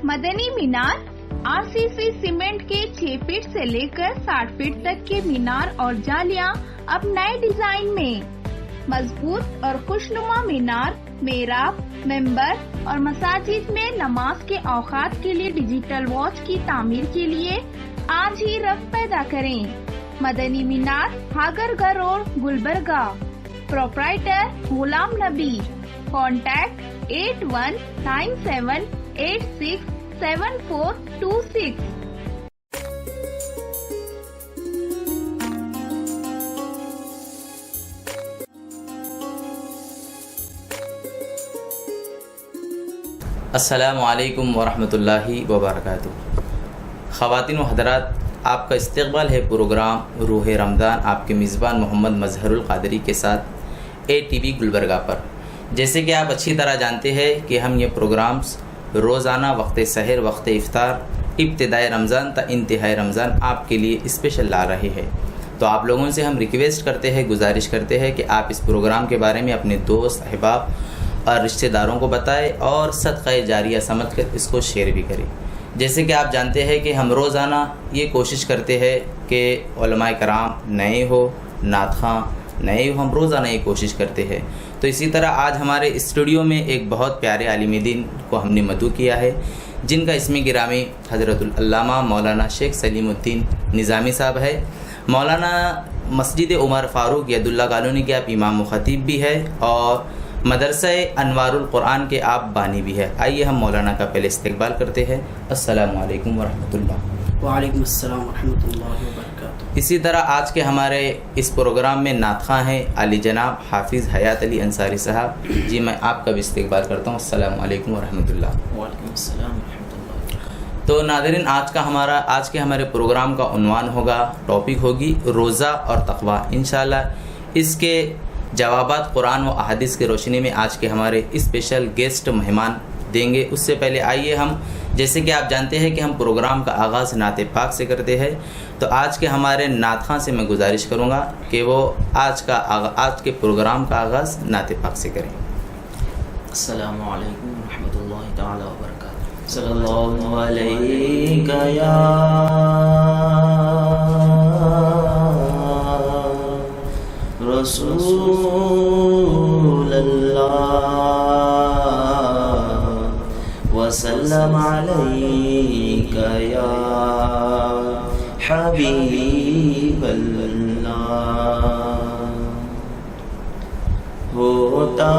مدنی مینار RCC cement کے 6 fit سے لے کر 60 فٹ تک کے مینار اور جالیاں اب نئے ڈیزائن میں، مضبوط اور خوشنما مینار، محراب، ممبر اور مساجد میں نماز کے اوقات کے لیے ڈیجیٹل واچ کی تعمیر کے لیے آج ہی رغبت پیدا کریں۔ مدنی مینار ہاگرگاہ روڈ، گلبرگہ۔ پروپرائٹر غلام نبی۔ کانٹیکٹ 8197867426۔ السلام علیکم ورحمۃ اللہ وبرکاتہ۔ خواتین و حضرات، آپ کا استقبال ہے پروگرام روح رمضان، آپ کے میزبان محمد مظہر القادری کے ساتھ ATV گلبرگہ پر۔ جیسے کہ آپ اچھی طرح جانتے ہیں کہ ہم یہ پروگرامز روزانہ وقت سحر، وقت افطار، ابتدائے رمضان تا انتہائی رمضان آپ کے لیے اسپیشل لا رہے ہیں۔ تو آپ لوگوں سے ہم ریکویسٹ کرتے ہیں، گزارش کرتے ہیں کہ آپ اس پروگرام کے بارے میں اپنے دوست، احباب اور رشتہ داروں کو بتائیں اور صدقہ جاریہ سمجھ کر اس کو شیئر بھی کریں۔ جیسے کہ آپ جانتے ہیں کہ ہم روزانہ یہ کوشش کرتے ہیں کہ علماء کرام نئے ہو، نعت خواں نئے ہو، ہم روزانہ یہ کوشش کرتے ہیں۔ تو اسی طرح آج ہمارے اسٹوڈیو میں ایک بہت پیارے عالم دین کو ہم نے مدعو کیا ہے، جن کا اسم گرامی حضرت العلامہ مولانا شیخ سلیم الدین نظامی صاحب ہے۔ مولانا مسجد عمر فاروق ید اللہ کالونی کے آپ امام و خطیب بھی ہے اور مدرسہ انوار القرآن کے آپ بانی بھی ہے۔ آئیے ہم مولانا کا پہلے استقبال کرتے ہیں۔ السلام علیکم ورحمۃ اللہ۔ وعلیکم السلام ورحمۃ اللہ وبرکاتہ۔ اسی طرح آج کے ہمارے اس پروگرام میں نعت خواں ہیں علی جناب حافظ حیات علی انصاری صاحب۔ جی میں آپ کا بھی استقبال کرتا ہوں۔ السلام علیکم ورحمۃ اللہ۔ وعلیکم السلام ورحمۃ اللہ۔ تو ناظرین، آج کے ہمارے پروگرام کا عنوان ہوگا، ٹاپک ہوگی روزہ اور تقویٰ۔ انشاءاللہ اس کے جوابات قرآن و احادیث کی روشنی میں آج کے ہمارے اسپیشل گیسٹ مہمان دیں گے۔ اس سے پہلے آئیے ہم، جیسے کہ آپ جانتے ہیں کہ ہم پروگرام کا آغاز نعت پاک سے کرتے ہیں، تو آج کے ہمارے نعت خواں سے میں گزارش کروں گا کہ وہ آج کے پروگرام کا آغاز نعت پاک سے کریں۔ السلام علیکم ورحمۃ اللہ تعالی وبرکاتہ۔ صلی اللہ علیہ یا رسول اللہ وسلم علیک یا حبیب اللہ۔ ہوتا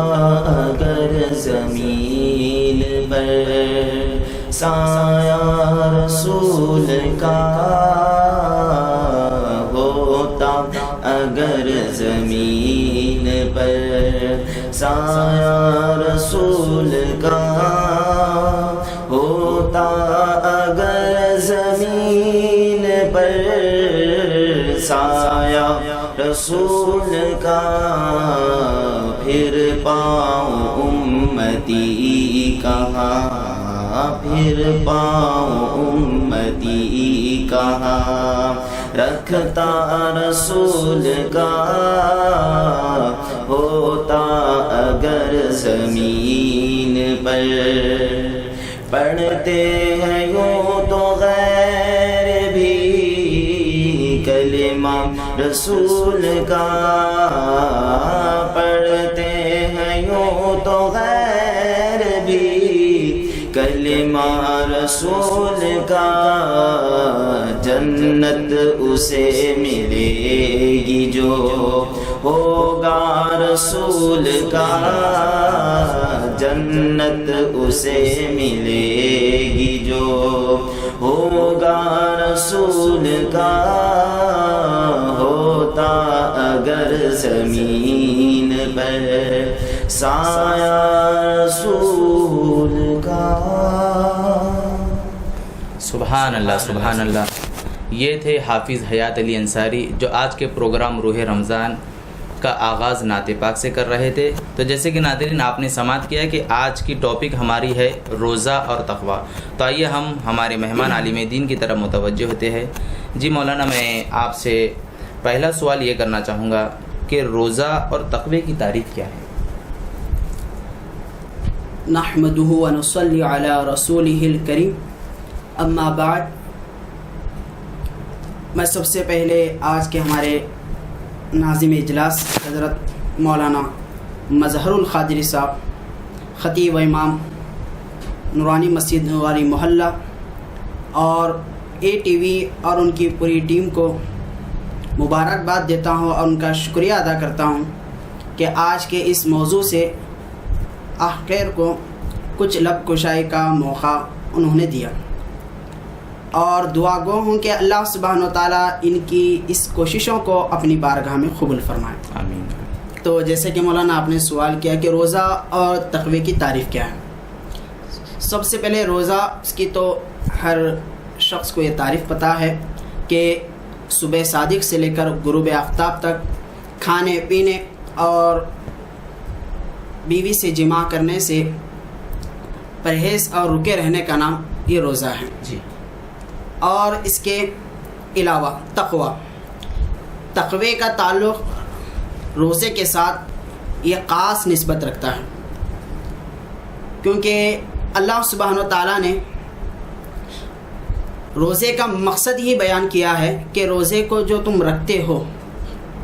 اگر زمین پر سایہ رسول کا، ہوتا اگر زمین پر سایہ رسول کا، ہوتا اگر زمین پر سایہ رسول کا، پھر پاؤں امتی کہاں، پھر پاؤں امتی کہاں، رکھتا رسول کا، ہوتا اگر زمین پر۔ پڑھتے ہیں یوں تو غیر بھی کلمہ رسول کا، پڑھتے ہیں یوں تو غیر بھی کلمہ رسول کا، جنت اسے ملے گی جو ہوگا رسول کا، جنت اسے ملے گی جو ہوگا رسول کا، ہوتا اگر زمین پر سایہ رسول کا۔ سبحان اللہ، سبحان اللہ۔ یہ تھے حافظ حیات علی انصاری، جو آج کے پروگرام روح رمضان کا آغاز نعت پاک سے کر رہے تھے۔ تو جیسے کہ ناظرین آپ نے سماعت کیا کہ آج کی ٹاپک ہماری ہے روزہ اور تقویٰ۔ تو آئیے ہم ہمارے مہمان عالم دین کی طرف متوجہ ہوتے ہیں۔ جی مولانا، میں آپ سے پہلا سوال یہ کرنا چاہوں گا کہ روزہ اور تقوی کی تعریف کیا ہے؟ نحمده ونصلي على رسوله الكريم اما بعد. میں سب سے پہلے آج کے ہمارے ناظم اجلاس حضرت مولانا مظہر القادری صاحب خطیب و امام نورانی مسجد نواری محلہ اور اے ٹی وی اور ان کی پوری ٹیم کو مبارکباد دیتا ہوں اور ان کا شکریہ ادا کرتا ہوں کہ آج کے اس موضوع سے آخر کو کچھ لب کشائی کا موقع انہوں نے دیا، اور دعا گو ہوں کہ اللہ سبحانہ و تعالیٰ ان کی اس کوششوں کو اپنی بارگاہ میں قبول فرمائے، آمین. تو جیسے کہ مولانا آپ نے سوال کیا کہ روزہ اور تقوی کی تعریف کیا ہے. سب سے پہلے روزہ اس کی تو ہر شخص کو یہ تعریف پتہ ہے کہ صبح صادق سے لے کر غروب آفتاب تک کھانے پینے اور بیوی سے جماع کرنے سے پرہیز اور رکے رہنے کا نام یہ روزہ ہے جی. اور اس کے علاوہ تقوی کا تعلق روزے کے ساتھ یہ خاص نسبت رکھتا ہے، کیونکہ اللہ سبحانہ و تعالیٰ نے روزے کا مقصد ہی بیان کیا ہے کہ روزے کو جو تم رکھتے ہو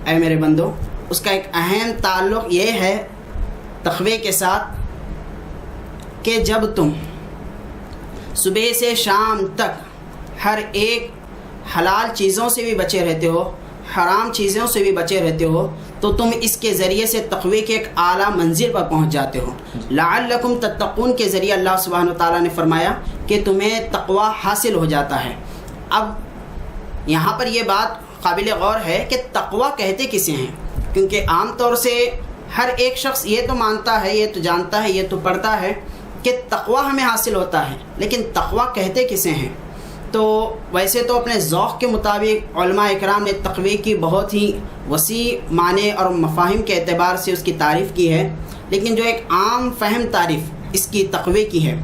اے میرے بندو، اس کا ایک اہم تعلق یہ ہے تقوی کے ساتھ کہ جب تم صبح سے شام تک ہر ایک حلال چیزوں سے بھی بچے رہتے ہو، حرام چیزوں سے بھی بچے رہتے ہو، تو تم اس کے ذریعے سے تقوی کے ایک اعلیٰ منزل پر پہنچ جاتے ہو. لعلکم تتقون کے ذریعے اللہ سبحانہ و تعالیٰ نے فرمایا کہ تمہیں تقوی حاصل ہو جاتا ہے. اب یہاں پر یہ بات قابل غور ہے کہ تقوی کہتے کسے ہیں، کیونکہ عام طور سے ہر ایک شخص یہ تو مانتا ہے، یہ تو جانتا ہے، یہ تو پڑھتا ہے کہ تقوی ہمیں حاصل ہوتا ہے، لیکن تقوی کہتے کسے ہیں. تو ویسے تو اپنے ذوق کے مطابق علماء اکرام نے تقوی کی بہت ہی وسیع معنی اور مفاہیم کے اعتبار سے اس کی تعریف کی ہے، لیکن جو ایک عام فہم تعریف اس کی تقوی کی ہے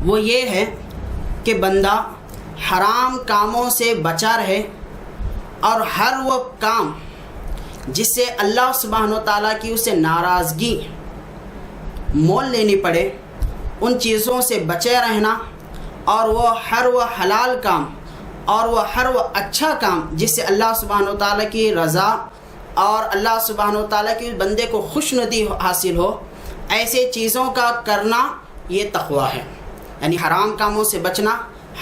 وہ یہ ہے کہ بندہ حرام کاموں سے بچا رہے اور ہر وہ کام جس سے اللہ سبحانہ و تعالیٰ کی اسے ناراضگی مول لینی پڑے ان چیزوں سے بچے رہنا، اور وہ ہر وہ حلال کام اور وہ ہر وہ اچھا کام جس سے اللہ سبحانہ و تعالیٰ کی رضا اور اللہ سبحانہ و تعالیٰ کی بندے کو خوشنودی حاصل ہو، ایسے چیزوں کا کرنا یہ تقوی ہے. یعنی حرام کاموں سے بچنا،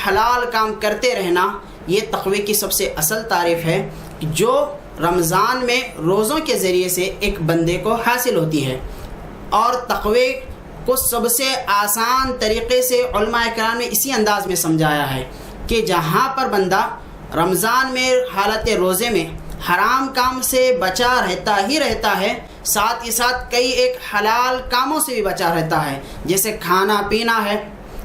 حلال کام کرتے رہنا، یہ تقوی کی سب سے اصل تعریف ہے جو رمضان میں روزوں کے ذریعے سے ایک بندے کو حاصل ہوتی ہے. اور تقوی کو سب سے آسان طریقے سے علماء کرام نے اسی انداز میں سمجھایا ہے کہ جہاں پر بندہ رمضان میں حالت روزے میں حرام کام سے بچا رہتا ہی رہتا ہے، ساتھ ہی ساتھ کئی ایک حلال کاموں سے بھی بچا رہتا ہے، جیسے کھانا پینا ہے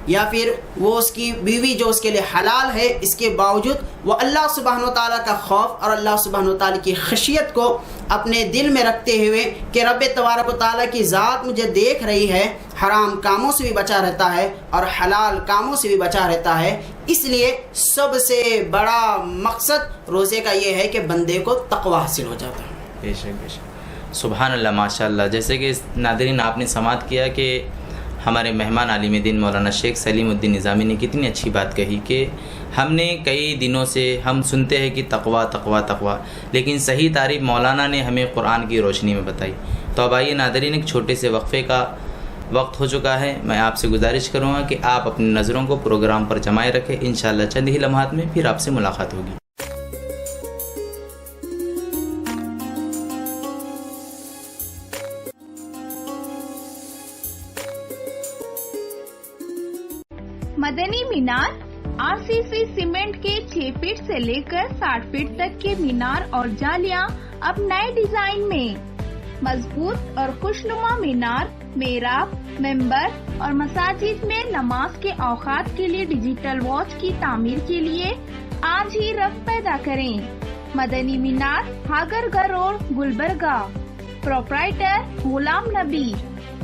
یا پھر وہ اس کی بیوی جو اس کے لیے حلال ہے، اس کے باوجود وہ اللہ سبحانہ و تعالیٰ کا خوف اور اللہ سبحانہ و تعالیٰ کی خشیت کو اپنے دل میں رکھتے ہوئے کہ رب تبارک و تعالیٰ کی ذات مجھے دیکھ رہی ہے، حرام کاموں سے بھی بچا رہتا ہے اور حلال کاموں سے بھی بچا رہتا ہے. اس لیے سب سے بڑا مقصد روزے کا یہ ہے کہ بندے کو تقوی حاصل ہو جاتا ہے. بے شک بے شک، سبحان اللہ، ماشاء اللہ. جیسے کہ ناظرین آپ نے سماعت کیا کہ ہمارے مہمان عالم دین مولانا شیخ سلیم الدین نظامی نے کتنی اچھی بات کہی کہ ہم نے کئی دنوں سے ہم سنتے ہیں کہ تقوی تقوی تقوی، لیکن صحیح تعریف مولانا نے ہمیں قرآن کی روشنی میں بتائی. تو اب آئیے ناظرین، ایک چھوٹے سے وقفے کا وقت ہو چکا ہے. میں آپ سے گزارش کروں گا کہ آپ اپنی نظروں کو پروگرام پر جمائے رکھیں. انشاءاللہ چند ہی لمحات میں پھر آپ سے ملاقات ہوگی. مدنی مینار RCC سیمنٹ کے 6 فٹ سے لے کر 60 فٹ تک کے مینار اور جالیاں اب نئے ڈیزائن میں. مضبوط اور خوشنما مینار، محراب، ممبر اور مساجد میں نماز کے اوقات کے لیے ڈیجیٹل واچ کی تعمیر کے لیے آج ہی رقم پیدا کریں. مدنی مینار، ہاگرگہ روڈ، گلبرگہ. پروپرائٹر غلام نبی.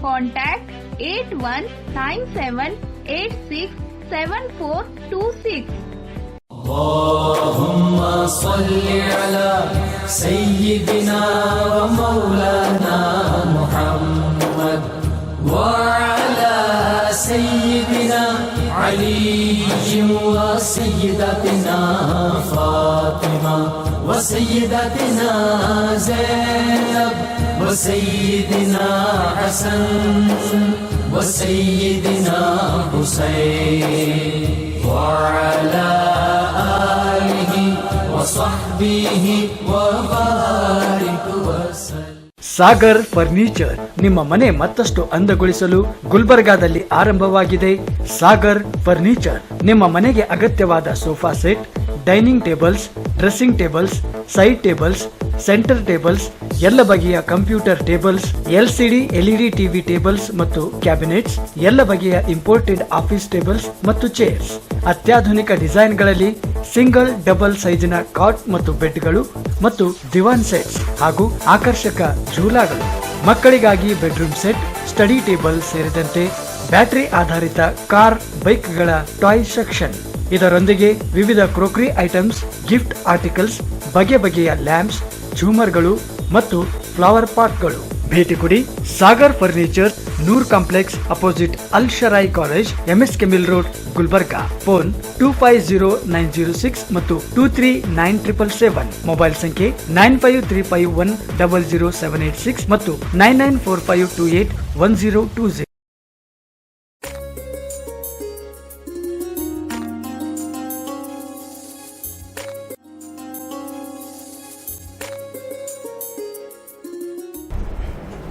کانٹیکٹ 8197867426. اللهم صل على سيدنا ومولانا محمد وعلى علي وسيدتنا فاطمة وسيدتنا زينب وسيدنا حسن وسيدنا حسين وعلى آله وصحبه وبارك وسلم. ಸಾಗರ್ ಫರ್ನಿಚರ್ ನಿಮ್ಮ ಮನೆ ಮತ್ತಷ್ಟು ಅಂದಗೊಳಿಸಲು ಗುಲ್ಬರ್ಗಾದಲ್ಲಿ ಆರಂಭವಾಗಿದೆ. ಸಾಗರ್ ಫರ್ನಿಚರ್ ನಿಮ್ಮ ಮನೆಗೆ ಅಗತ್ಯವಾದ sofa set, dining tables, dressing tables, side tables, centre tables, ಎಲ್ಲ ಬಗೆಯ computer tables, LCD LED TV tables ಮತ್ತು ಕ್ಯಾಬಿನೆಟ್ಸ್, ಎಲ್ಲ ಬಗೆಯ ಇಂಪೋರ್ಟೆಡ್ ಆಫೀಸ್ ಟೇಬಲ್ಸ್ ಮತ್ತು ಚೇರ್ಸ್, ಅತ್ಯಾಧುನಿಕ ಡಿಸೈನ್ಗಳಲ್ಲಿ ಸಿಂಗಲ್ ಡಬಲ್ ಸೈಜಿನ ಕಾಟ್ ಮತ್ತು ಬೆಡ್ಗಳು ಮತ್ತು ದಿವಾನ್ ಸೆಟ್ಸ್ ಹಾಗೂ ಆಕರ್ಷಕ ಝೂಲಾಗಳು, ಮಕ್ಕಳಿಗಾಗಿ ಬೆಡ್ರೂಮ್ ಸೆಟ್, ಸ್ಟಡಿ ಟೇಬಲ್ ಸೇರಿದಂತೆ ಬ್ಯಾಟರಿ ಆಧಾರಿತ ಕಾರ್ ಬೈಕ್ಗಳ ಟಾಯ್ ಸೆಕ್ಷನ್. ಇದರೊಂದಿಗೆ ವಿವಿಧ ಕ್ರೋಕರಿ ಐಟಮ್ಸ್, ಗಿಫ್ಟ್ ಆರ್ಟಿಕಲ್ಸ್, ಬಗೆ ಬಗೆಯ ಲ್ಯಾಂಪ್ಸ್, ಝೂಮರ್ಗಳು ಮತ್ತು ಫ್ಲವರ್ ಪಾಟ್ಗಳು. ಭೇಟಿ ಕೊಡಿ Sagar furniture, Noor complex opposite Al Sharayi college, MSK mill road, Gulbarga. Phone 250906 ಮತ್ತು 239777. ಮೊಬೈಲ್ ಸಂಖ್ಯೆ 9535100786 ಮತ್ತು 9945281020.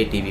ATV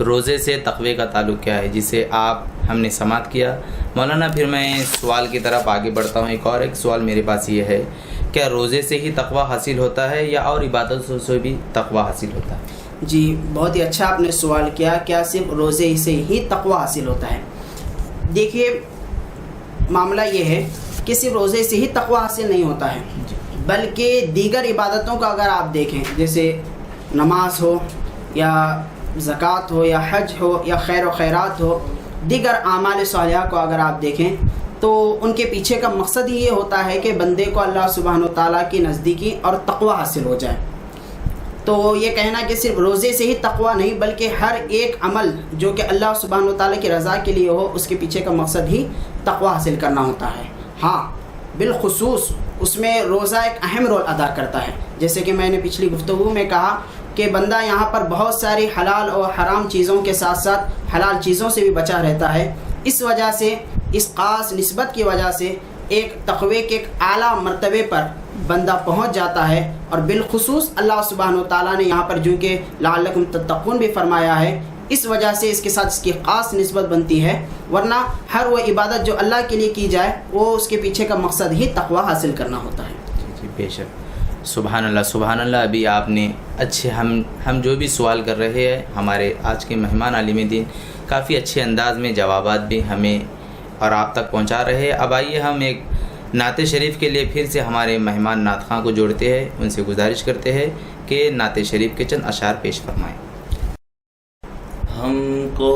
روزے سے تقوی کا تعلق کیا ہے، جسے ہم نے سماعت کیا۔ مولانا پھر میں سوال کی طرف آگے بڑھتا ہوں۔ ایک سوال میرے پاس یہ ہے، کیا روزے سے ہی تقوی حاصل ہوتا ہے یا اور عبادتوں سے بھی تقوی حاصل ہوتا ہے؟ جی بہت ہی اچھا آپ نے سوال کیا، کیا صرف روزے سے ہی تقوی حاصل ہوتا ہے؟ دیکھیے معاملہ یہ ہے کہ صرف روزے سے ہی تقوی حاصل نہیں ہوتا ہے، بلکہ دیگر عبادتوں کا اگر آپ دیکھیں، جیسے نماز ہو یا زکوٰۃ ہو یا حج ہو یا خیر و خیرات ہو، دیگر اعمال صالحہ کو اگر آپ دیکھیں تو ان کے پیچھے کا مقصد ہی یہ ہوتا ہے کہ بندے کو اللہ سبحانہ و تعالیٰ کی نزدیکی اور تقوی حاصل ہو جائے۔ تو یہ کہنا کہ صرف روزے سے ہی تقوی نہیں، بلکہ ہر ایک عمل جو کہ اللہ سبحانہ و تعالیٰ کی رضا کے لیے ہو، اس کے پیچھے کا مقصد ہی تقوی حاصل کرنا ہوتا ہے۔ ہاں بالخصوص اس میں روزہ ایک اہم رول ادا کرتا ہے، جیسے کہ میں نے پچھلی گفتگو میں کہا کہ بندہ یہاں پر بہت ساری حلال اور حرام چیزوں کے ساتھ ساتھ حلال چیزوں سے بھی بچا رہتا ہے۔ اس وجہ سے، اس خاص نسبت کی وجہ سے ایک تقوی کے ایک اعلیٰ مرتبے پر بندہ پہنچ جاتا ہے، اور بالخصوص اللہ سبحانہ و تعالیٰ نے یہاں پر جو کہ لعلکم تتقون بھی فرمایا ہے، اس وجہ سے اس کے ساتھ اس کی خاص نسبت بنتی ہے، ورنہ ہر وہ عبادت جو اللہ کے لیے کی جائے وہ اس کے پیچھے کا مقصد ہی تقوی حاصل کرنا ہوتا ہے۔ جی بے شک، سبحان اللہ سبحان اللہ۔ ابھی آپ نے اچھے ہم جو بھی سوال کر رہے ہیں، ہمارے آج کے مہمان عالم دین کافی اچھے انداز میں جوابات بھی ہمیں اور آپ تک پہنچا رہے ہیں۔ اب آئیے ہم ایک نعت شریف کے لیے پھر سے ہمارے مہمان نعت خواں کو جوڑتے ہیں، ان سے گزارش کرتے ہیں کہ نعت شریف کے چند اشعار پیش فرمائیں۔ ہم کو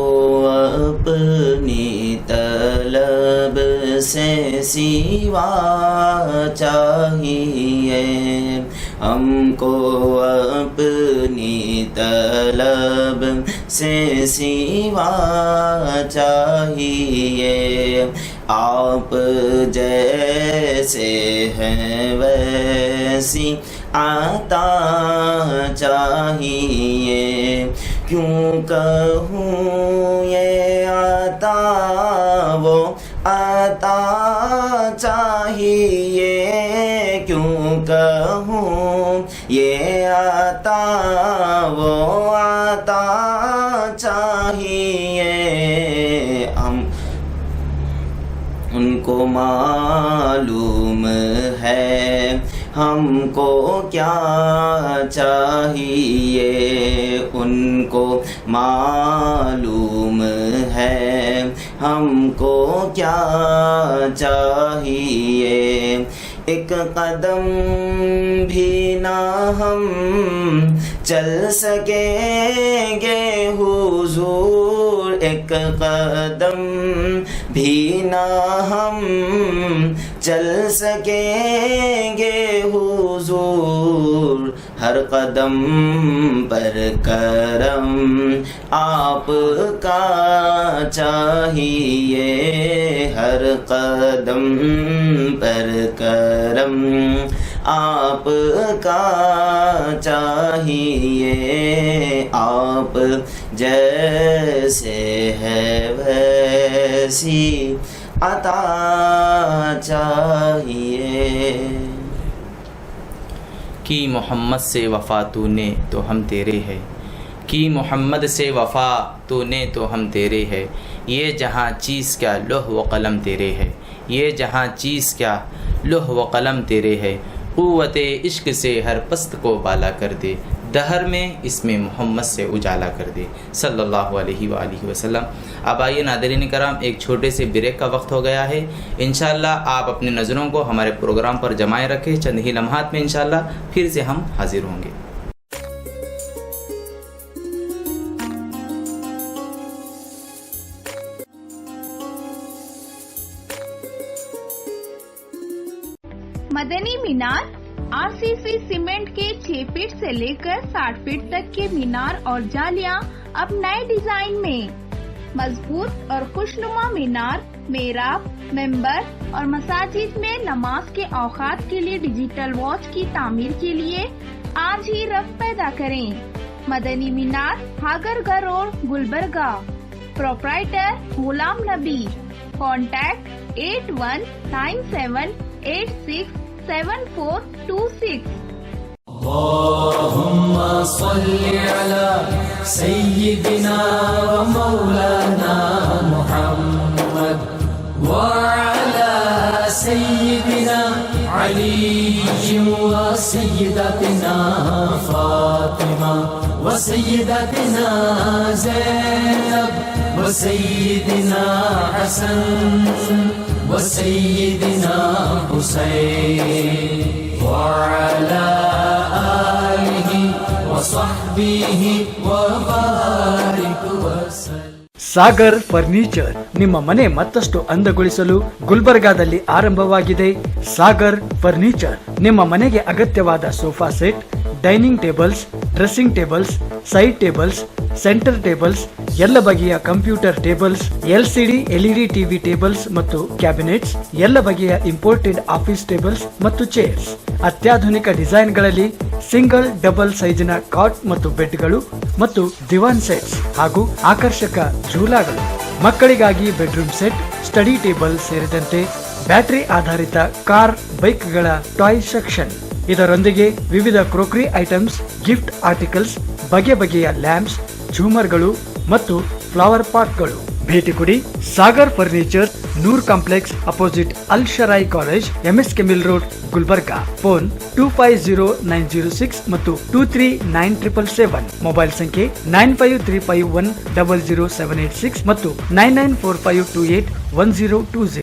اپنی طلب سے سوا چاہیے، ہم کو اپنی طلب سے سوا چاہیے، آپ جیسے ہیں ویسی عطا چاہیے، کیوں کہوں یہ عطا وہ عطا چاہیے، کیوں کہوں یہ عطا وہ عطا چاہیے، ہم ان کو معلوم ہے ہم کو کیا چاہیے، ان کو معلوم ہے ہم کو کیا چاہیے، ایک قدم بھی نہ ہم چل سکیں گے حضور، ایک قدم بھی نہ ہم چل سکیں گے حضور، ہر قدم پر کرم آپ کا چاہیے، ہر قدم پر کرم آپ کا چاہیے، آپ جیسے ہے ویسی عطا چاہیے، کی محمد سے وفا تو نے تو ہم تیرے ہے، کی محمد سے وفا تو نے تو ہم تیرے ہے، یہ جہاں چیز کیا لوح و قلم تیرے ہے، یہ جہاں چیز کیا لوح و قلم تیرے ہے، قوت عشق سے ہر پست کو بالا کر دے، دہر میں اس میں محمد سے اجالا کر دے، صلی اللہ علیہ وآلہ وسلم۔ اب آئیے ناظرین کرام، ایک چھوٹے سے بریک کا وقت ہو گیا ہے۔ انشاءاللہ آپ اپنے نظروں کو ہمارے پروگرام پر جمائے رکھیں، چند ہی لمحات میں انشاءاللہ پھر سے ہم حاضر ہوں گے۔ مدنی مینار RCC سیمنٹ کے 6 فٹ سے لے کر 60 فٹ تک کے مینار اور جالیاں اب نئے ڈیزائن میں، مضبوط اور خوشنما مینار، محراب، ممبر اور مساجد میں نماز کے اوقات کے لیے ڈیجیٹل واچ کی تعمیر کے لیے آج ہی رفت پیدا کریں۔ مدنی مینار، ہاگرگہ روڈ، گلبرگہ، پروپرائٹر غلام نبی، کانٹیکٹ 8197867426۔ اللهم صل على سيدنا ومولانا محمد وعلى سيدنا علي وسيدتنا فاطمة وسيدتنا زينب وسيدنا حسن وسيدنا حسين وعلى آله وصحبه وبارك وسلم. ಸಾಗರ್ ಫರ್ನಿಚರ್ ನಿಮ್ಮ ಮನೆ ಮತ್ತಷ್ಟು ಅಂದಗೊಳಿಸಲು ಗುಲ್ಬರ್ಗಾದಲ್ಲಿ ಆರಂಭವಾಗಿದೆ. ಸಾಗರ್ ಫರ್ನಿಚರ್ ನಿಮ್ಮ ಮನೆಗೆ ಅಗತ್ಯವಾದ sofa set, dining tables, dressing tables, side tables, centre tables, ಎಲ್ಲ ಬಗೆಯ computer tables, LCD LED TV tables ಮತ್ತು ಕ್ಯಾಬಿನೆಟ್ಸ್, ಎಲ್ಲ ಬಗೆಯ ಇಂಪೋರ್ಟೆಡ್ ಆಫೀಸ್ ಟೇಬಲ್ಸ್ ಮತ್ತು ಚೇರ್ಸ್, ಅತ್ಯಾಧುನಿಕ ಡಿಸೈನ್ಗಳಲ್ಲಿ ಸಿಂಗಲ್ ಡಬಲ್ ಸೈಜಿನ ಕಾಟ್ ಮತ್ತು ಬೆಡ್ಗಳು ಮತ್ತು ದಿವಾನ್ ಸೆಟ್ಸ್ ಹಾಗೂ ಆಕರ್ಷಕ ಝೂಲಾಗಳು, ಮಕ್ಕಳಿಗಾಗಿ ಬೆಡ್ರೂಮ್ ಸೆಟ್, ಸ್ಟಡಿ ಟೇಬಲ್ ಸೇರಿದಂತೆ ಬ್ಯಾಟರಿ ಆಧಾರಿತ ಕಾರ್ ಬೈಕ್ಗಳ ಟಾಯ್ ಸೆಕ್ಷನ್. ಇದರೊಂದಿಗೆ ವಿವಿಧ ಕ್ರೋಕರಿ ಐಟಮ್ಸ್, ಗಿಫ್ಟ್ ಆರ್ಟಿಕಲ್ಸ್, ಬಗೆ ಬಗೆಯ ಲ್ಯಾಂಪ್ಸ್, ಝೂಮರ್ಗಳು ಮತ್ತು ಫ್ಲವರ್ ಪಾಟ್ಗಳು. ಭೇಟಿ ಕೊಡಿ Sagar furniture, Noor complex opposite Al Sharayi college, MSK mill road, Gulbarga. Phone 250906 ಮತ್ತು 239777. ಮೊಬೈಲ್ ಸಂಖ್ಯೆ 9535100786 ಮತ್ತು 9945281020.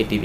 ATV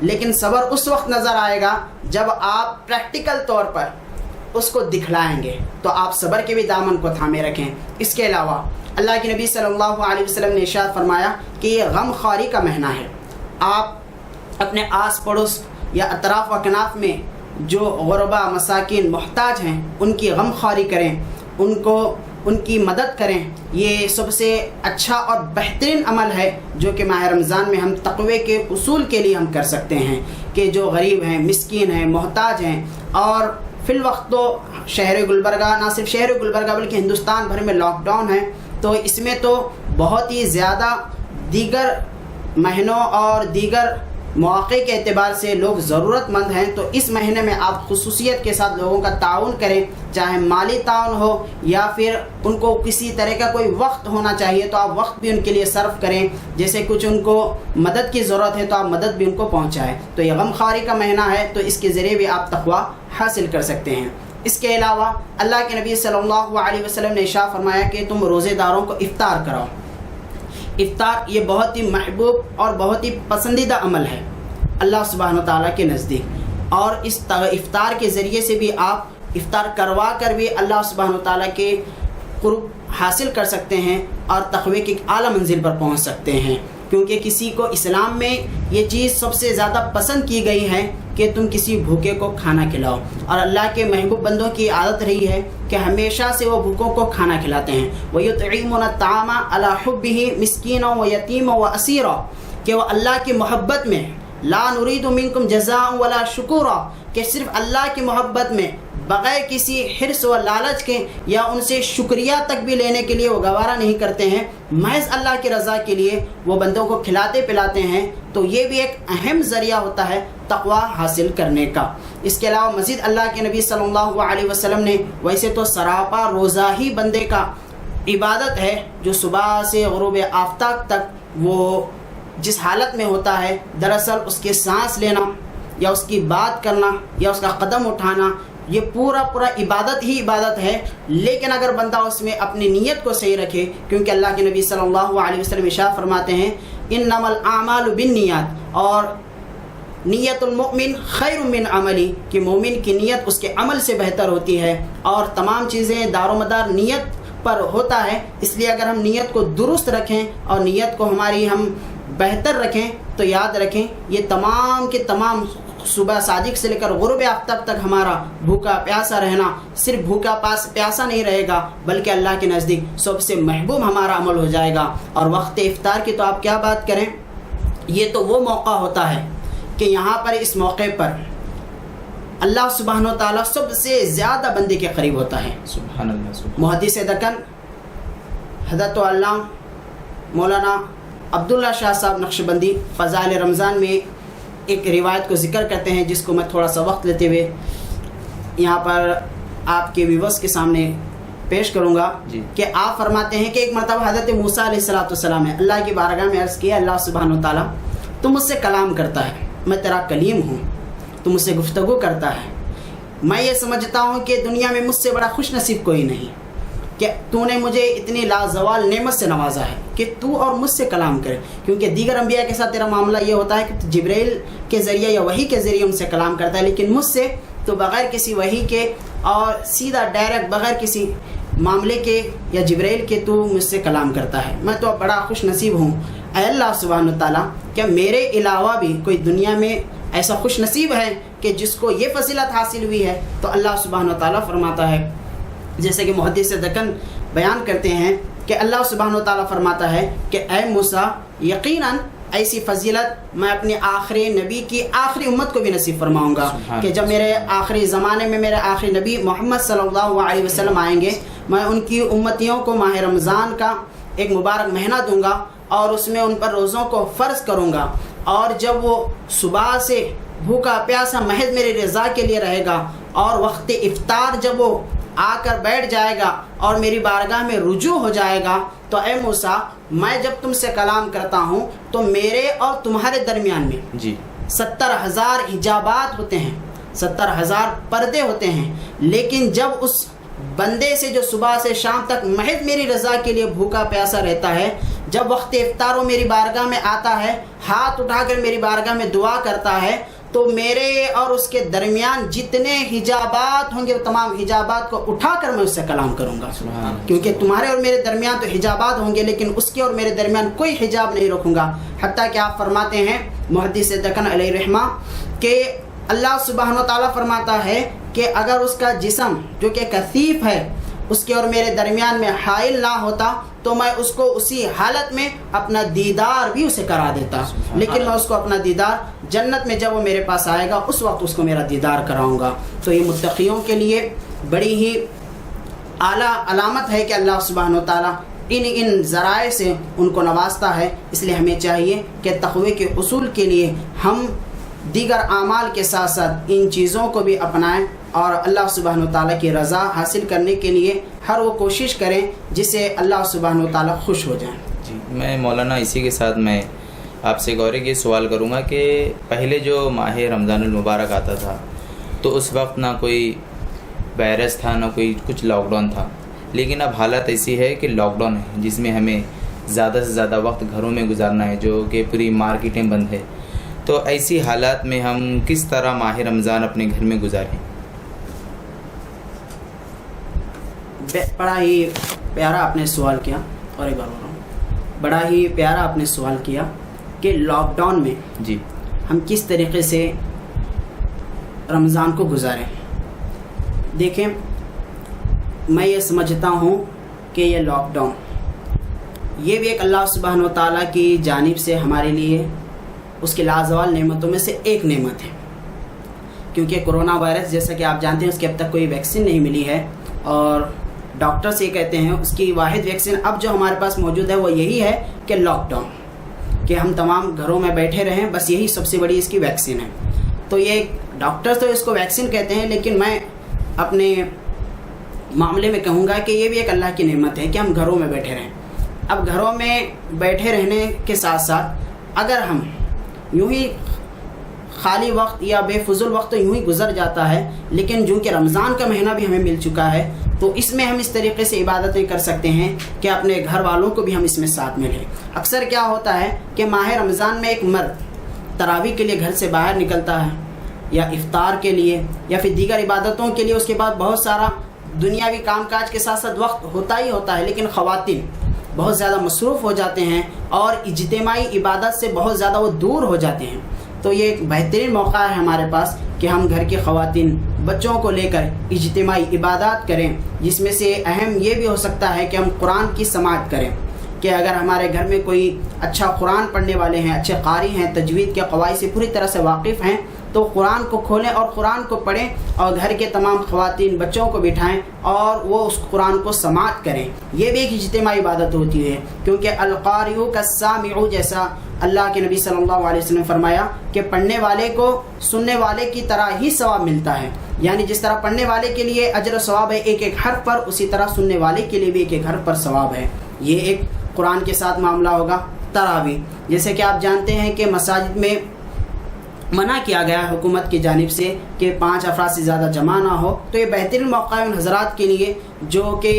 لیکن صبر اس وقت نظر آئے گا جب آپ پریکٹیکل طور پر اس کو دکھلائیں گے، تو آپ صبر کے بھی دامن کو تھامے رکھیں۔ اس کے علاوہ اللہ کے نبی صلی اللہ علیہ وسلم نے ارشاد فرمایا کہ یہ غم خواری کا مہینہ ہے۔ آپ اپنے آس پڑوس یا اطراف و اکناف میں جو غربا، مساکین، محتاج ہیں ان کی غم خواری کریں، ان کی مدد کریں۔ یہ سب سے اچھا اور بہترین عمل ہے جو کہ ماہ رمضان میں ہم تقوی کے اصول کے لیے ہم کر سکتے ہیں، کہ جو غریب ہیں، مسکین ہیں، محتاج ہیں۔ اور فی الوقت تو شہر گلبرگہ، نہ صرف شہر گلبرگہ بلکہ ہندوستان بھر میں لاک ڈاؤن ہے، تو اس میں تو بہت ہی زیادہ دیگر مہینوں اور دیگر مواقع کے اعتبار سے لوگ ضرورت مند ہیں۔ تو اس مہینے میں آپ خصوصیت کے ساتھ لوگوں کا تعاون کریں، چاہے مالی تعاون ہو یا پھر ان کو کسی طرح کا کوئی وقت ہونا چاہیے تو آپ وقت بھی ان کے لیے صرف کریں، جیسے کچھ ان کو مدد کی ضرورت ہے تو آپ مدد بھی ان کو پہنچائیں۔ تو یہ غم خواری کا مہینہ ہے، تو اس کے ذریعے بھی آپ تقویٰ حاصل کر سکتے ہیں۔ اس کے علاوہ اللہ کے نبی صلی اللہ علیہ وسلم نے ارشاد فرمایا کہ تم روزے داروں کو افطار کراؤ۔ افطار یہ بہت ہی محبوب اور بہت ہی پسندیدہ عمل ہے اللہ سبحانہ تعالیٰ کے نزدیک، اور اس افطار کے ذریعے سے بھی آپ افطار کروا کر بھی اللہ سبحانہ تعالیٰ کے قرب حاصل کر سکتے ہیں اور تقوی کی اعلیٰ منزل پر پہنچ سکتے ہیں، کیونکہ کسی کو اسلام میں یہ چیز سب سے زیادہ پسند کی گئی ہے کہ تم کسی بھوکے کو کھانا کھلاؤ، اور اللہ کے محبوب بندوں کی عادت رہی ہے کہ ہمیشہ سے وہ بھوکوں کو کھانا کھلاتے ہیں۔ وَيُطْعِمُونَ الطَّعَامَ عَلَىٰ حُبِّهِ مِسْكِينًا وَيَتِيمًا وَأَسِيرًا، کہ وہ اللہ کی محبت میں لا نرید منکم جزاء ولا شکورا، کہ صرف اللہ کی محبت میں بغیر کسی حرص و لالچ کے یا ان سے شکریہ تک بھی لینے کے لیے وہ گوارا نہیں کرتے ہیں، محض اللہ کی رضا کے لیے وہ بندوں کو کھلاتے پلاتے ہیں۔ تو یہ بھی ایک اہم ذریعہ ہوتا ہے تقویٰ حاصل کرنے کا۔ اس کے علاوہ مزید اللہ کے نبی صلی اللہ علیہ وسلم نے، ویسے تو سراپا روزہ ہی بندے کا عبادت ہے، جو صبح سے غروب آفتاب تک وہ جس حالت میں ہوتا ہے، دراصل اس کے سانس لینا یا اس کی بات کرنا یا اس کا قدم اٹھانا، یہ پورا عبادت ہی عبادت ہے۔ لیکن اگر بندہ اس میں اپنی نیت کو صحیح رکھے، کیونکہ اللہ کے نبی صلی اللہ علیہ وسلم ارشاد فرماتے ہیں انما الاعمال بالنیات، اور نیت المؤمن خیر من عملی، کہ مومن کی نیت اس کے عمل سے بہتر ہوتی ہے، اور تمام چیزیں دار و مدار نیت پر ہوتا ہے۔ اس لیے اگر ہم نیت کو درست رکھیں اور نیت کو ہماری ہم بہتر رکھیں تو یاد رکھیں یہ تمام کے تمام صبح صادق سے لے کر غروب آفتاب تک ہمارا بھوکا پیاسا رہنا صرف بھوکا پیاسا نہیں رہے گا، بلکہ اللہ کے نزدیک سب سے محبوب ہمارا عمل ہو جائے گا۔ اور وقت افطار کی تو آپ کیا بات کریں، یہ تو وہ موقع ہوتا ہے کہ یہاں پر اس موقع پر اللہ سبحانہ و تعالیٰ سب سے زیادہ بندے کے قریب ہوتا ہے۔ سبحان اللہ۔ محدث دکن حضرت علامہ مولانا عبداللہ شاہ صاحب نقشبندی فضائل رمضان میں ایک روایت کو ذکر کرتے ہیں، جس کو میں تھوڑا سا وقت لیتے ہوئے یہاں پر آپ کے ویورز کے سامنے پیش کروں گا جی۔ کہ آپ فرماتے ہیں کہ ایک مرتبہ حضرت موسیٰ علیہ السلام نے اللہ کی بارگاہ میں عرض کیا، اللہ سبحانہ تعالیٰ تو مجھ سے کلام کرتا ہے، میں تیرا کلیم ہوں، تو مجھ سے گفتگو کرتا ہے، میں یہ سمجھتا ہوں کہ دنیا میں مجھ سے بڑا خوش نصیب کوئی نہیں کہ تو نے مجھے اتنی لازوال نعمت سے نوازا ہے کہ تو اور مجھ سے کلام کرے، کیونکہ دیگر انبیاء کے ساتھ تیرا معاملہ یہ ہوتا ہے کہ جبرائیل کے ذریعے یا وحی کے ذریعے ان سے کلام کرتا ہے، لیکن مجھ سے تو بغیر کسی وحی کے اور سیدھا ڈائریکٹ بغیر کسی معاملے کے یا جبرائیل کے تو مجھ سے کلام کرتا ہے، میں تو بڑا خوش نصیب ہوں۔ اے اللہ سبحانہ تعالیٰ، کیا میرے علاوہ بھی کوئی دنیا میں ایسا خوش نصیب ہے کہ جس کو یہ فضیلت حاصل ہوئی ہے؟ تو اللہ سبحانہ تعالیٰ فرماتا ہے، جیسے کہ محدث دکن بیان کرتے ہیں کہ اللہ سبحانہ تعالیٰ فرماتا ہے کہ اے موسیٰ، یقیناً ایسی فضیلت میں اپنے آخری نبی کی آخری امت کو بھی نصیب فرماؤں گا کہ جب میرے آخری زمانے میں میرے آخری نبی محمد صلی اللہ علیہ وسلم آئیں گے، میں ان کی امتیوں کو ماہ رمضان کا ایک مبارک مہینہ دوں گا اور اس میں ان پر روزوں کو فرض کروں گا، اور جب وہ صبح سے بھوکا پیاسا محض میری رضا کے لیے رہے گا، اور وقت افطار جب وہ آ کر بیٹھ جائے گا اور میری بارگاہ میں رجوع ہو جائے گا، تو اے موسیٰ، میں جب تم سے کلام کرتا ہوں تو میرے اور تمہارے درمیان میں 70,000 حجابات ہوتے ہیں، 70,000 پردے ہوتے ہیں، لیکن جب اس بندے سے جو صبح سے شام تک محض میری رضا کے لیے بھوکا پیاسا رہتا ہے، جب وقت افطار وہ میری بارگاہ میں آتا ہے, ہاتھ اٹھا کر میری بارگاہ میں دعا کرتا ہے, تو میرے اور اس کے درمیان جتنے حجابات ہوں گے وہ تمام حجابات کو اٹھا کر میں اس سے کلام کروں گا, کیونکہ تمہارے اور میرے درمیان تو حجابات ہوں گے لیکن اس کے اور میرے درمیان کوئی حجاب نہیں رکھوں گا. حتیٰ کہ آپ فرماتے ہیں محدث دکن علیہ رحمہ کہ اللہ سبحانہ و تعالیٰ فرماتا ہے کہ اگر اس کا جسم جو کہ کثیف ہے اس کے اور میرے درمیان میں حائل نہ ہوتا تو میں اس کو اسی حالت میں اپنا دیدار بھی اسے کرا دیتا, لیکن میں اس کو اپنا دیدار جنت میں جب وہ میرے پاس آئے گا اس وقت اس کو میرا دیدار کراؤں گا. تو یہ متقیوں کے لیے بڑی ہی اعلیٰ علامت ہے کہ اللہ سبحانہ و تعالیٰ ان ذرائع سے ان کو نوازتا ہے. اس لیے ہمیں چاہیے کہ تقوی کے اصول کے لیے ہم دیگر اعمال کے ساتھ ساتھ ان چیزوں کو بھی اپنائیں اور اللہ سبحانہ و تعالیٰ کی رضا حاصل کرنے کے لیے ہر وہ کوشش کریں جس سے اللہ سبحانہ و تعالیٰ خوش ہو جائیں. جی میں مولانا اسی کے ساتھ میں آپ سے غور یہ سوال کروں گا کہ پہلے جو ماہ رمضان المبارک آتا تھا تو اس وقت نہ کوئی وائرس تھا نہ کوئی کچھ لاک ڈاؤن تھا, لیکن اب حالت ایسی ہے کہ لاک ڈاؤن ہے جس میں ہمیں زیادہ سے زیادہ وقت گھروں میں گزارنا ہے, جو کہ پوری مارکیٹیں بند ہے. تو ایسی حالات میں ہم کس طرح ماہ رمضان اپنے گھر میں گزاریں؟ بڑا ہی پیارا آپ نے سوال کیا, اور ایک بار بول رہا ہوں, بڑا ہی پیارا آپ نے سوال کیا کہ لاک ڈاؤن میں جی ہم کس طریقے سے رمضان کو گزاریں. دیکھیں میں یہ سمجھتا ہوں کہ یہ لاک ڈاؤن یہ بھی ایک اللہ سبحانہ و تعالیٰ کی جانب سے ہمارے لیے اس کی لازوال نعمتوں میں سے ایک نعمت ہے, کیونکہ کرونا وائرس جیسا کہ آپ جانتے ہیں اس کی اب تک کوئی ویکسین نہیں ملی ہے, اور ڈاکٹرز یہ کہتے ہیں اس کی واحد ویکسین اب جو ہمارے پاس موجود ہے وہ یہی ہے کہ لاک ڈاؤن, کہ ہم تمام گھروں میں بیٹھے رہیں, بس یہی سب سے بڑی اس کی ویکسین ہے. تو یہ ڈاکٹرز تو اس کو ویکسین کہتے ہیں, لیکن میں اپنے معاملے میں کہوں گا کہ یہ بھی ایک اللہ کی نعمت ہے کہ ہم گھروں میں بیٹھے رہیں. اب گھروں میں بیٹھے رہنے کے ساتھ ساتھ اگر ہم یوں ہی خالی وقت یا بے فضول وقت تو یوں ہی گزر جاتا ہے, لیکن جو کہ رمضان کا مہینہ بھی ہمیں مل چکا ہے تو اس میں ہم اس طریقے سے عبادتیں کر سکتے ہیں کہ اپنے گھر والوں کو بھی ہم اس میں ساتھ میں لیں. اکثر کیا ہوتا ہے کہ ماہ رمضان میں ایک مرد تراویح کے لیے گھر سے باہر نکلتا ہے یا افطار کے لیے یا پھر دیگر عبادتوں کے لیے, اس کے بعد بہت سارا دنیاوی کام کاج کے ساتھ ساتھ وقت ہوتا ہی ہوتا ہے, لیکن خواتین بہت زیادہ مصروف ہو جاتے ہیں اور اجتماعی عبادت سے بہت زیادہ وہ دور ہو جاتے ہیں. تو یہ ایک بہترین موقع ہے ہمارے پاس کہ ہم گھر کی خواتین بچوں کو لے کر اجتماعی عبادات کریں, جس میں سے اہم یہ بھی ہو سکتا ہے کہ ہم قرآن کی سماعت کریں, کہ اگر ہمارے گھر میں کوئی اچھا قرآن پڑھنے والے ہیں, اچھے قاری ہیں, تجوید کے قواعد سے پوری طرح سے واقف ہیں, تو قرآن کو کھولیں اور قرآن کو پڑھیں اور گھر کے تمام خواتین بچوں کو بٹھائیں اور وہ اس قرآن کو سماعت کریں. یہ بھی ایک اجتماعی عبادت ہوتی ہے, کیونکہ القاری کالسامع, جیسا اللہ کے نبی صلی اللہ علیہ وسلم نے فرمایا کہ پڑھنے والے کو سننے والے کی طرح ہی ثواب ملتا ہے. یعنی جس طرح پڑھنے والے کے لیے اجر و ثواب ہے ایک ایک حرف پر, اسی طرح سننے والے کے لیے بھی ایک ایک حرف پر ثواب ہے. یہ ایک قرآن کے ساتھ معاملہ ہوگا. تراویح, جیسے کہ آپ جانتے ہیں کہ مساجد میں منع کیا گیا ہے حکومت کی جانب سے کہ 5 افراد سے زیادہ جمع نہ ہو, تو یہ بہترین موقع ہے ان حضرات کے لیے جو کہ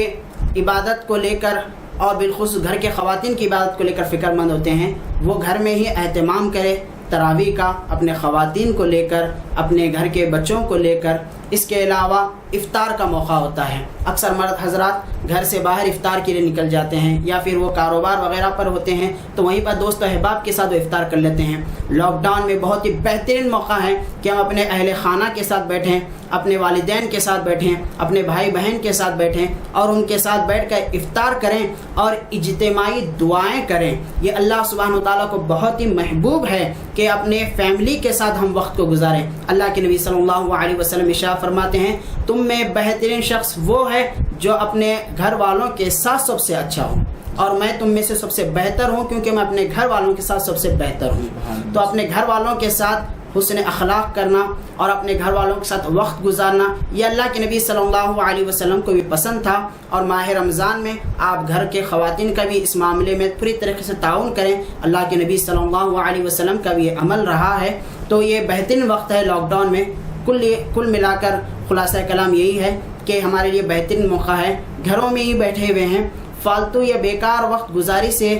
عبادت کو لے کر اور بالخصوص گھر کے خواتین کی عبادت کو لے کر فکر مند ہوتے ہیں, وہ گھر میں ہی اہتمام کرے تراویح کا, اپنے خواتین کو لے کر, اپنے گھر کے بچوں کو لے کر. اس کے علاوہ افطار کا موقع ہوتا ہے, اکثر مرد حضرات گھر سے باہر افطار کے لیے نکل جاتے ہیں یا پھر وہ کاروبار وغیرہ پر ہوتے ہیں, تو وہیں پر دوست و احباب کے ساتھ وہ افطار کر لیتے ہیں. لاک ڈاؤن میں بہت ہی بہترین موقع ہے کہ ہم اپنے اہل خانہ کے ساتھ بیٹھیں, اپنے والدین کے ساتھ بیٹھیں, اپنے بھائی بہن کے ساتھ بیٹھیں اور ان کے ساتھ بیٹھ کر افطار کریں اور اجتماعی دعائیں کریں. یہ اللہ سبحانہ و تعالیٰ کو بہت ہی محبوب ہے کہ اپنے فیملی کے ساتھ ہم وقت کو گزاریں. اللہ کے نبی صلی اللہ علیہ وسلم ارشاد فرماتے ہیں تم میں بہترین شخص وہ ہے جو اپنے گھر والوں کے ساتھ سب سے اچھا ہو, اور میں تم میں سے سب سے بہتر ہوں کیونکہ میں اپنے گھر والوں کے ساتھ سب سے بہتر ہوں. تو اپنے گھر والوں کے ساتھ حسن اخلاق کرنا اور اپنے گھر والوں کے ساتھ وقت گزارنا یہ اللہ کے نبی صلی اللہ علیہ وسلم کو بھی پسند تھا. اور ماہ رمضان میں آپ گھر کے خواتین کا بھی اس معاملے میں پوری طریقے سے تعاون کریں. اللہ کے نبی صلی اللہ علیہ وسلم کا بھی یہ عمل رہا ہے. تو یہ بہترین وقت ہے لاک ڈاؤن میں. کل ملا کر خلاصہ کلام یہی ہے کہ ہمارے لیے بہترین موقع ہے. گھروں میں ہی بیٹھے ہوئے ہیں, فالتو یا بیکار وقت گزاری سے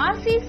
RCC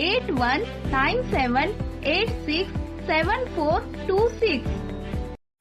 8197867426।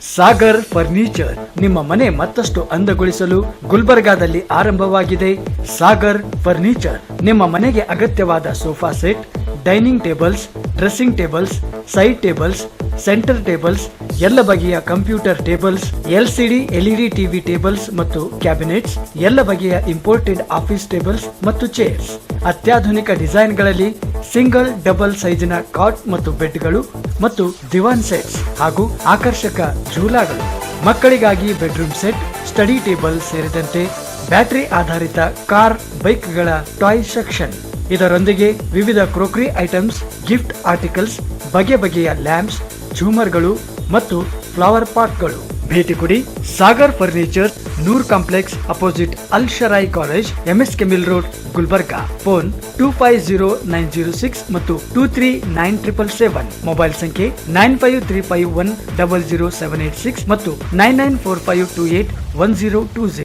ಸಾಗರ್ ಫರ್ನಿಚರ್ ನಿಮ್ಮ ಮನೆ ಮತ್ತಷ್ಟು ಅಂದಗೊಳಿಸಲು ಗುಲ್ಬರ್ಗಾದಲ್ಲಿ ಆರಂಭವಾಗಿದೆ. ಸಾಗರ್ ಫರ್ನಿಚರ್ ನಿಮ್ಮ ಮನೆಗೆ ಅಗತ್ಯವಾದ sofa set, dining tables, dressing tables, side tables, centre tables, ಎಲ್ಲ ಬಗೆಯ computer tables, LCD LED TV tables ಮತ್ತು ಕ್ಯಾಬಿನೆಟ್ಸ್, ಎಲ್ಲ ಬಗೆಯ ಇಂಪೋರ್ಟೆಡ್ ಆಫೀಸ್ ಟೇಬಲ್ಸ್ ಮತ್ತು ಚೇರ್ಸ್, ಅತ್ಯಾಧುನಿಕ ಡಿಸೈನ್ಗಳಲ್ಲಿ ಸಿಂಗಲ್ ಡಬಲ್ ಸೈಜಿನ ಕಾಟ್ ಮತ್ತು ಬೆಡ್ಗಳು ಮತ್ತು ದಿವಾನ್ ಸೆಟ್ಸ್ ಹಾಗೂ ಆಕರ್ಷಕ ಝೂಲಾಗಳು, ಮಕ್ಕಳಿಗಾಗಿ ಬೆಡ್ರೂಮ್ ಸೆಟ್, ಸ್ಟಡಿ ಟೇಬಲ್ ಸೇರಿದಂತೆ ಬ್ಯಾಟರಿ ಆಧಾರಿತ ಕಾರ್, ಬೈಕ್ಗಳ ಟಾಯ್ ಸೆಕ್ಷನ್. ಇದರೊಂದಿಗೆ ವಿವಿಧ ಕ್ರೋಕರಿ ಐಟಮ್ಸ್, ಗಿಫ್ಟ್ ಆರ್ಟಿಕಲ್ಸ್, ಬಗೆ ಬಗೆಯ ಲ್ಯಾಂಪ್ಸ್, ಝೂಮರ್ಗಳು ಮತ್ತು ಫ್ಲವರ್ ಪಾಟ್ಗಳು. ಭೇಟಿ ಕೊಡಿ Sagar furniture, Noor complex opposite Al Sharayi college, MSK mill road, Gulbarga. Phone 250906 ಮತ್ತು 239777. ಮೊಬೈಲ್ ಸಂಖ್ಯೆ 9535100786 ಮತ್ತು 9945281020.